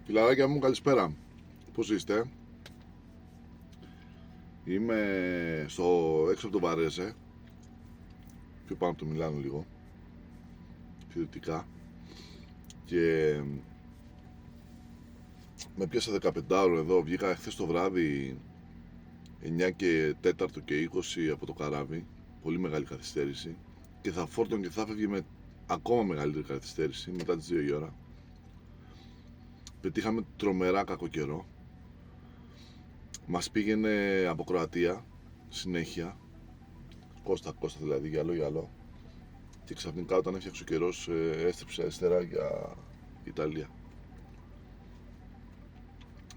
Φιλαράκια μου, καλησπέρα. Πώς είστε? Είμαι έξω από το Βαρέζε, πιο πάνω από το Μιλάνο λίγο, πιο δυτικά, και με πιάσα 15ωρο εδώ. Βγήκα χθες το βράδυ 9 και 4 και 20 από το καράβι, πολύ μεγάλη καθυστέρηση, και θα φόρτωνε και θα έφευγε με ακόμα μεγαλύτερη καθυστέρηση μετά τις 2 η ώρα. Πετύχαμε τρομερά κακό καιρό. Μας πήγαινε από Κροατία συνέχεια, Κώστα δηλαδή, γυαλό, και ξαφνικά όταν έφτιαξε ο καιρός έστρεψε αριστερά για Ιταλία.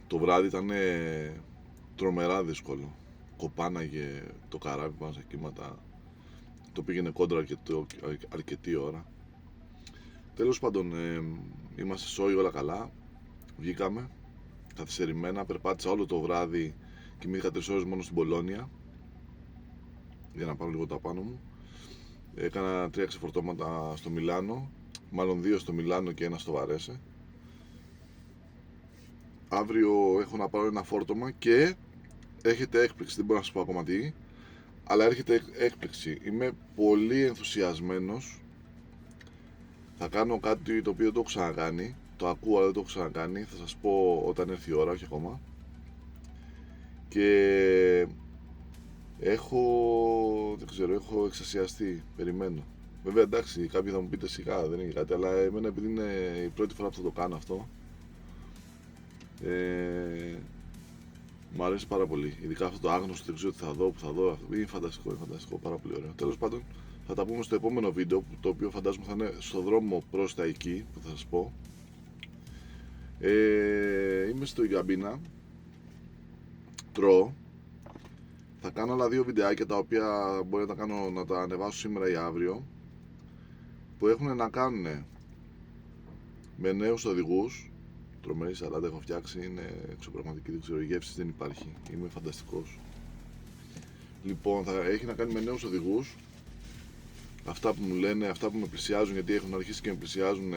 Το βράδυ ήταν τρομερά δύσκολο. Κοπάναγε το καράβι πάνω στα κύματα, το πήγαινε κόντρα αρκετή ώρα. Τέλος πάντων, είμαστε σόι, όλα καλά. Βγήκαμε καθυστερημένα, περπάτησα όλο το βράδυ, κοιμήθηκα 3 ώρες μόνο στην Πολόνια για να πάρω λίγο τα πάνω μου. Έκανα 3 ξεφορτώματα στο Μιλάνο, μάλλον 2 στο Μιλάνο και 1 στο Βαρέσε. Αύριο έχω να πάρω ένα φόρτωμα και έρχεται έκπληξη, δεν μπορώ να σας πω ακόμα τι, αλλά έρχεται έκπληξη. Είμαι πολύ ενθουσιασμένος. Θα κάνω κάτι το οποίο δεν το έχω ξανακάνει, το ακούω αλλά δεν το έχω ξανακάνει, θα σας πω όταν έρθει η ώρα, όχι ακόμα. Και έχω εξασιαστεί, περιμένω. Βέβαια, εντάξει, κάποιοι θα μου πείτε σιγά, δεν είναι κάτι, αλλά εμένα επειδή είναι η πρώτη φορά που θα το κάνω αυτό, μου αρέσει πάρα πολύ. Ειδικά αυτό το άγνωστο, δεν ξέρω τι θα δω, που θα δω. Είναι φανταστικό, πάρα πολύ ωραίο. Τέλος πάντων, θα τα πούμε στο επόμενο βίντεο, το οποίο φαντάζομαι θα είναι στο δρόμο προς τα εκεί, που θα σας πω. Είμαι στο Γιαμπίνα, τρώω. Θα κάνω άλλα 2 βιντεάκια, τα οποία μπορεί να τα ανεβάσω σήμερα ή αύριο, που έχουν να κάνουν με νέους οδηγούς. Τρομερή σαλάτα έχω φτιάξει, είναι εξωπραγματική, δεν ξέρω, η γεύση δεν υπάρχει, είμαι φανταστικός. Λοιπόν, θα έχει να κάνει με νέους οδηγούς, αυτά που μου λένε, αυτά που με πλησιάζουν, γιατί έχουν αρχίσει και με πλησιάζουν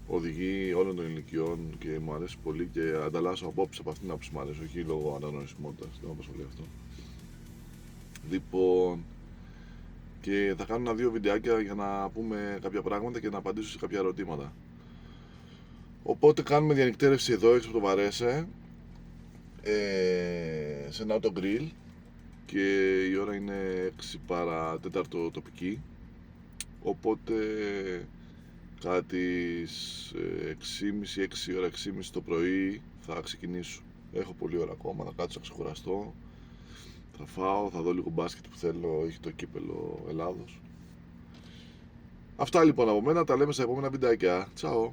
οδηγοί όλων των ηλικιών και μου αρέσει πολύ και ανταλλάσσω απόψεις από αυτήν την άποψη, μου αρέσει, όχι λόγω αναγνωρισιμότητας, δεν μου απασχολεί αυτό. Λοιπόν, και θα κάνω 2 βιντεάκια για να πούμε κάποια πράγματα και να απαντήσω σε κάποια ερωτήματα. Οπότε κάνουμε διανυκτέρευση εδώ έξω από το Βαρέσε, σε ένα auto-grill, και η ώρα είναι 6 παρά 4 τοπική. Οπότε κατά τις 6.30 ώρα, 6.30 το πρωί θα ξεκινήσω. Έχω πολλή ώρα ακόμα, θα κάτσω να ξεκουραστώ, θα φάω, θα δω λίγο μπάσκετ που θέλω, έχει το κύπελο Ελλάδος. Αυτά λοιπόν από μένα, τα λέμε στα επόμενα βιντεάκια. Τσάω!